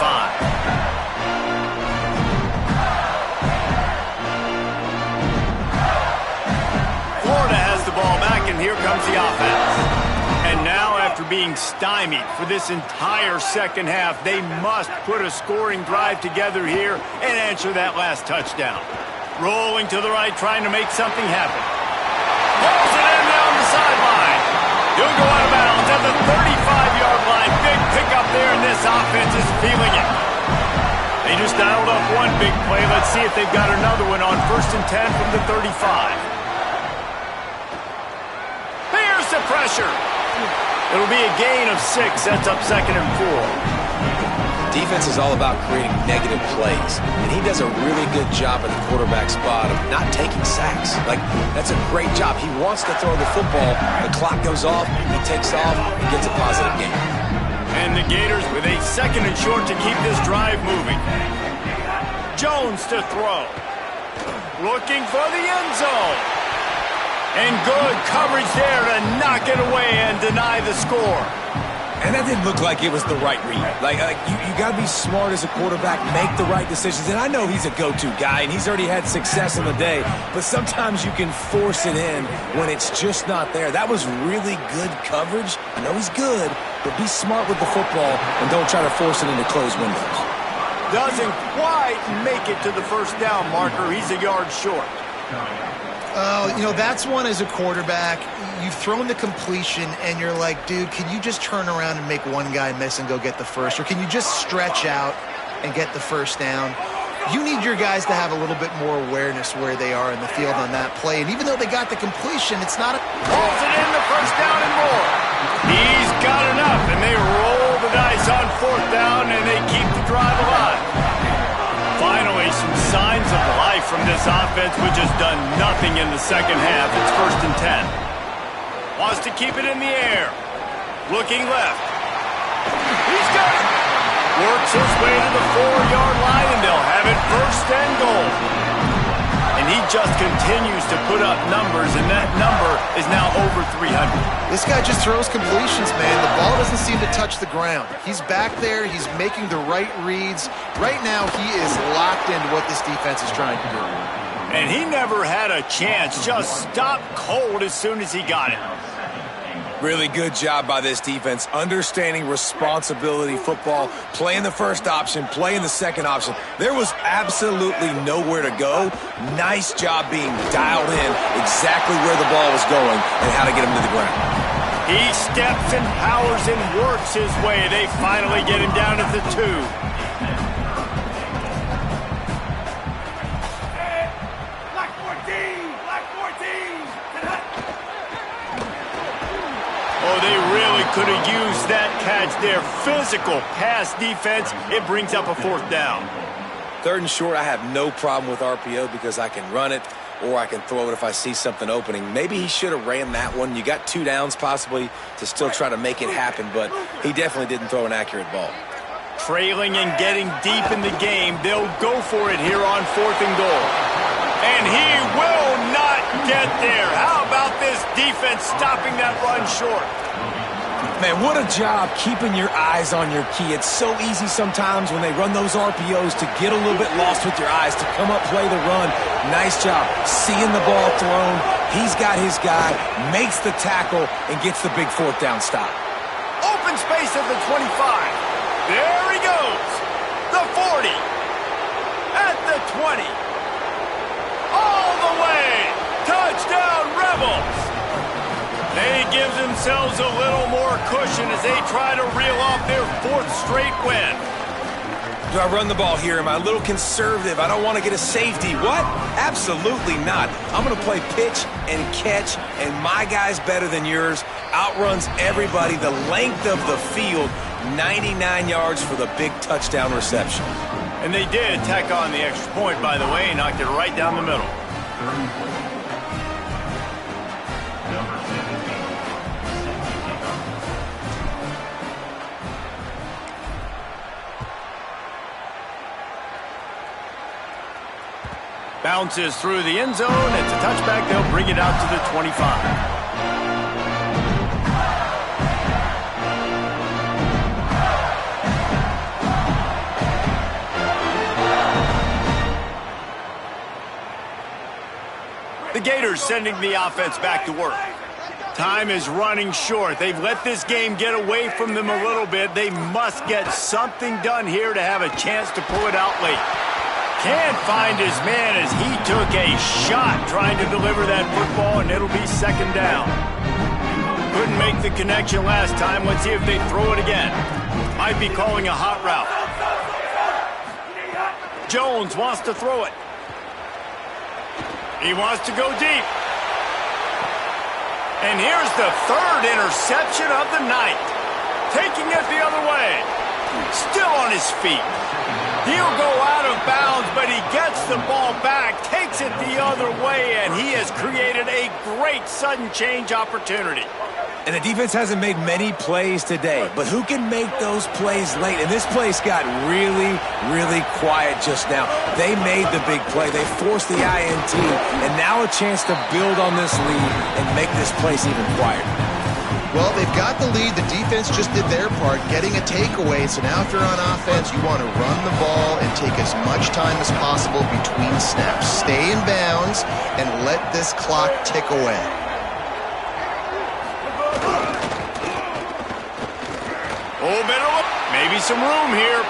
Florida has the ball back, and here comes the offense. And now, after being stymied for this entire second half, they must put a scoring drive together here and answer that last touchdown. Rolling to the right, trying to make something happen. Pulls it in down the sideline. He'll go out of bounds at the 35-yard line. Big pickup there, and this offense is feeling it. They just dialed up one big play. Let's see if they've got another one on 1st and 10 from the 35. There's the pressure. It'll be a gain of 6. Sets up 2nd and 4. Defense is all about creating negative plays, and he does a really good job at the quarterback spot of not taking sacks. Like, that's a great job. He wants to throw the football. The clock goes off, he takes off, and gets a positive gain. And the Gators with a 2nd and short to keep this drive moving. Jones to throw. Looking for the end zone. And good coverage there to knock it away and deny the score. And that didn't look like it was the right read. Like you got to be smart as a quarterback, make the right decisions. And I know he's a go-to guy, and he's already had success in the day. But sometimes you can force it in when it's just not there. That was really good coverage. I know he's good, but be smart with the football and don't try to force it into closed windows. Doesn't quite make it to the first down marker. He's a yard short. That's one as a quarterback. You've thrown the completion, and you're like, dude, can you just turn around and make one guy miss and go get the first? Or can you just stretch out and get the first down? You need your guys to have a little bit more awareness where they are in the field on that play. And even though they got the completion, it's not a... Pulls it in, the first down and more. He's got enough, and they roll the dice on 4th down, and they keep the drive alive. Finally, some signs of life from this offense, which has done nothing in the second half. It's 1st and 10. Wants to keep it in the air. Looking left. He's got it. Works his way to the 4-yard line, and they'll have it 1st and goal. And he just continues to put up numbers, and that number is now over 300. This guy just throws completions, man. The ball doesn't seem to touch the ground. He's back there. He's making the right reads. Right now, he is locked into what this defense is trying to do. And he never had a chance. Just stopped cold as soon as he got it. Really good job by this defense, understanding responsibility football, playing the first option, playing the second option. There was absolutely nowhere to go. Nice job being dialed in exactly where the ball was going and how to get him to the ground. He steps and powers and works his way. They finally get him down at the 2. Oh, they really could have used that catch there. Physical pass defense. It brings up a 4th down. 3rd and short, I have no problem with RPO because I can run it. or I can throw it if I see something opening. Maybe he should have ran that one. You got 2 downs possibly to still try to make it happen, but he definitely didn't throw an accurate ball. Trailing and getting deep in the game, they'll go for it here on 4th and goal. And he will not get there. How about this defense stopping that run short? Man, what a job keeping your eyes on your key. It's so easy sometimes when they run those RPOs to get a little bit lost with your eyes, to come up, play the run. Nice job seeing the ball thrown. He's got his guy, makes the tackle, and gets the big 4th down stop. Open space at the 25. There he goes. The 40. At the 20. All the way. Touchdown, Rebels. They give themselves a little more cushion as they try to reel off their 4th straight win. Do I run the ball here? Am I a little conservative? I don't want to get a safety. What? Absolutely not. I'm going to play pitch and catch, and my guy's better than yours. Outruns everybody. The length of the field, 99 yards for the big touchdown reception. And they did tack on the extra point, by the way, and knocked it right down the middle. Bounces through the end zone. It's a touchback. They'll bring it out to the 25. The Gators sending the offense back to work. Time is running short. They've let this game get away from them a little bit. They must get something done here to have a chance to pull it out late. Can't find his man as he took a shot trying to deliver that football, and it'll be 2nd down. Couldn't make the connection last time. Let's see if they throw it again. Might be calling a hot route. Jones wants to throw it. He wants to go deep. And here's the 3rd interception of the night. Taking it the other way. Still on his feet. He'll go out of bounds, but he gets the ball back, takes it the other way, and he has created a great sudden change opportunity. And the defense hasn't made many plays today, but who can make those plays late? And this place got really, really quiet just now. They made the big play. They forced the INT, and now a chance to build on this lead and make this place even quieter. Well, they've got the lead. The defense just did their part, getting a takeaway. So now if you're on offense, you want to run the ball and take as much time as possible between snaps. Stay in bounds and let this clock tick away. Oh, maybe some room here.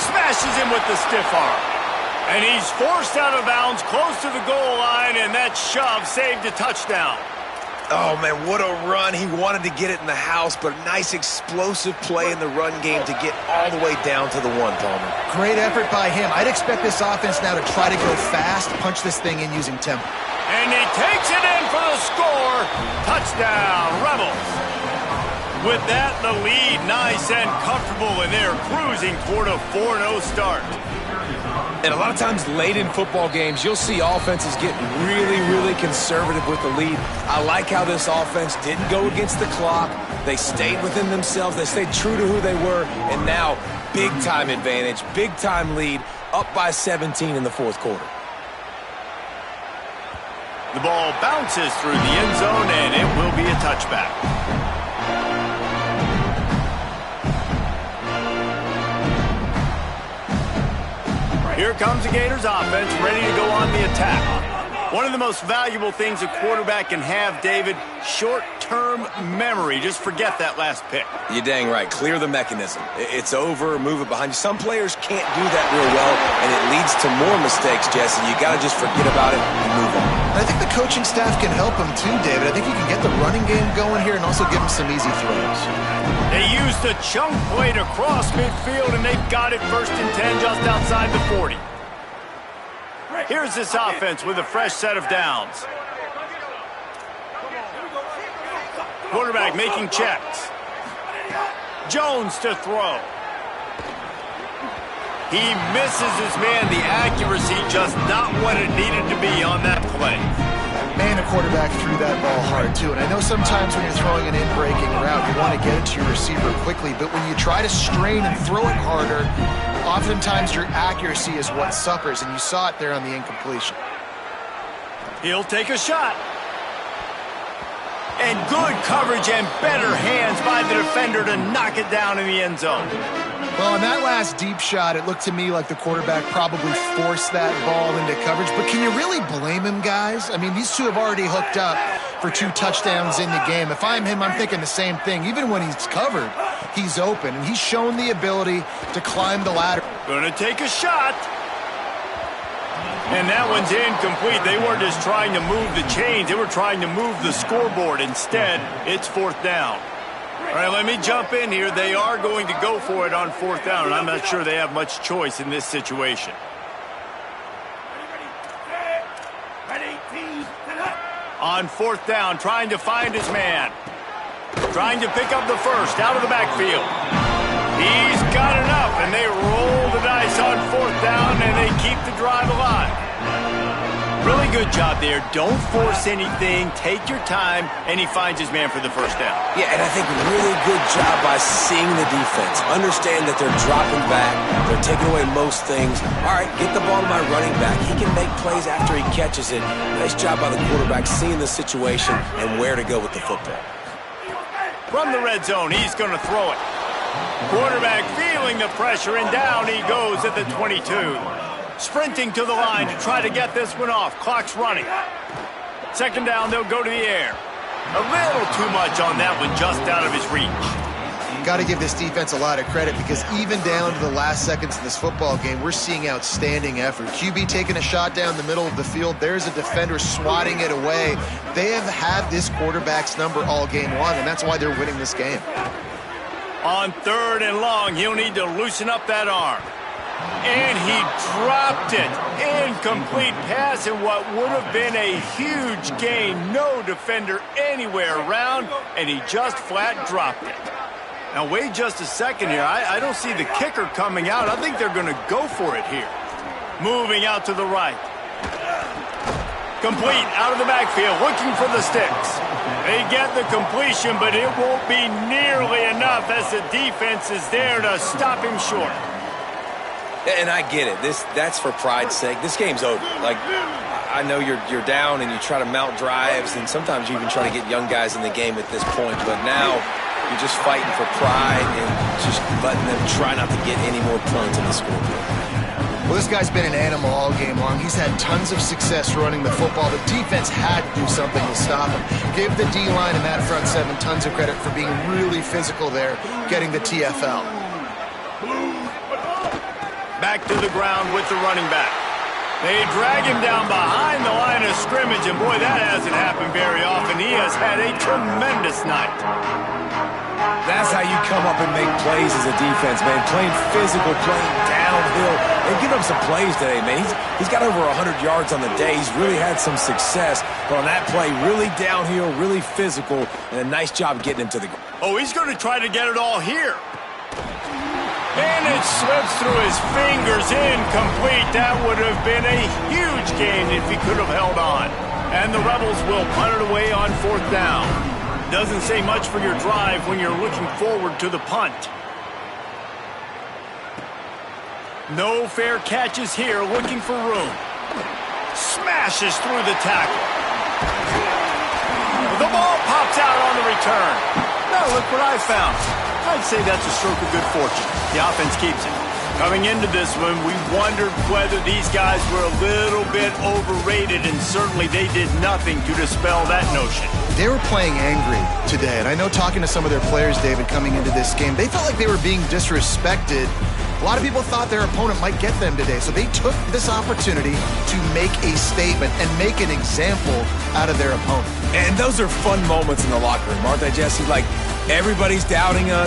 Smashes him with the stiff arm. And he's forced out of bounds close to the goal line, and that shove saved a touchdown. Oh, man, what a run. He wanted to get it in the house, but a nice explosive play in the run game to get all the way down to the 1, Palmer. Great effort by him. I'd expect this offense now to try to go fast, punch this thing in using tempo. And he takes it in for the score. Touchdown, Rebels. With that, the lead nice and comfortable, and they're cruising toward a 4-0 start. And a lot of times late in football games, you'll see offenses get really, really conservative with the lead. I like how this offense didn't go against the clock. They stayed within themselves. They stayed true to who they were. And now, big-time advantage, big-time lead, up by 17 in the 4th quarter. The ball bounces through the end zone, and it will be a touchback. Here comes the Gators offense, ready to go on the attack. One of the most valuable things a quarterback can have, David, short-term memory. Just forget that last pick. You're dang right. Clear the mechanism. It's over, move it behind you. Some players can't do that real well, and it leads to more mistakes, Jesse. You got to just forget about it and move on. And I think the coaching staff can help him too, David. I think you can get the running game going here and also give him some easy throws. They used the chunk play across midfield, and they've got it 1st and 10 just outside the 40. Here's this offense with a fresh set of downs. Quarterback making checks. Jones to throw. He misses his man. The accuracy just not what it needed to be on that play. Man, the quarterback threw that ball hard, too. And I know sometimes when you're throwing an in-breaking route, you want to get it to your receiver quickly. But when you try to strain and throw it harder, oftentimes your accuracy is what suffers. And you saw it there on the incompletion. He'll take a shot. And good coverage and better hands by the defender to knock it down in the end zone. Well, in that last deep shot, it looked to me like the quarterback probably forced that ball into coverage. But can you really blame him, guys? I mean, these two have already hooked up for 2 touchdowns in the game. If I'm him, I'm thinking the same thing. Even when he's covered, he's open. And he's shown the ability to climb the ladder. Gonna take a shot. And that one's incomplete. They weren't just trying to move the chains. They were trying to move the scoreboard. Instead, it's 4th down. All right, let me jump in here. They are going to go for it on 4th down, and I'm not sure they have much choice in this situation. On 4th down, trying to find his man. Trying to pick up the first out of the backfield. He's got enough, and they roll the dice on 4th down, and they keep the drive alive. Really good job there. Don't force anything. Take your time, and he finds his man for the first down. Yeah, and I think really good job by seeing the defense. Understand that they're dropping back. They're taking away most things. All right, get the ball to my running back. He can make plays after he catches it. Nice job by the quarterback seeing the situation and where to go with the football. From the red zone, he's going to throw it. Quarterback feeling the pressure, and down he goes at the 22. Sprinting to the line to try to get this one off. Clock's running. 2nd down, they'll go to the air. A little too much on that one, just out of his reach. Got to give this defense a lot of credit because even down to the last seconds of this football game, we're seeing outstanding effort. QB taking a shot down the middle of the field. There's a defender swatting it away. They have had this quarterback's number all game long, and that's why they're winning this game. On 3rd and long, he'll need to loosen up that arm. And he dropped it. Incomplete pass in what would have been a huge gain. No defender anywhere around, and he just flat dropped it. Now, wait just a second here. I don't see the kicker coming out. I think they're going to go for it here. Moving out to the right. Complete out of the backfield, looking for the sticks. They get the completion, but it won't be nearly enough as the defense is there to stop him short. And I get it. That's for pride's sake. This game's over. Like, I know you're down and you try to mount drives, and sometimes you even try to get young guys in the game at this point. But now you're just fighting for pride and just letting them try not to get any more points in the scoreboard. Well, this guy's been an animal all game long. He's had tons of success running the football. The defense had to do something to stop him. Give the D-line and that front 7 tons of credit for being really physical there, getting the TFL. Back to the ground with the running back. They drag him down behind the line of scrimmage, and boy, that hasn't happened very often. He has had a tremendous night. That's how you come up and make plays as a defense, man. Playing physical, playing downhill. They've given up some plays today, man. He's got over 100 yards on the day. He's really had some success. But on that play, really downhill, really physical, and a nice job getting him to the goal. Oh, he's going to try to get it all here. And it slips through his fingers, incomplete. That would have been a huge gain if he could have held on. And the Rebels will punt it away on 4th down. Doesn't say much for your drive when you're looking forward to the punt. No fair catches here, looking for room. Smashes through the tackle. The ball pops out on the return. Now look what I found. I'd say that's a stroke of good fortune. The offense keeps it. Coming into this one, we wondered whether these guys were a little bit overrated, and certainly they did nothing to dispel that notion. They were playing angry today, and I know talking to some of their players, David, coming into this game, they felt like they were being disrespected. A lot of people thought their opponent might get them today, so they took this opportunity to make a statement and make an example out of their opponent. And those are fun moments in the locker room, aren't they, Jesse? Like, everybody's doubting us.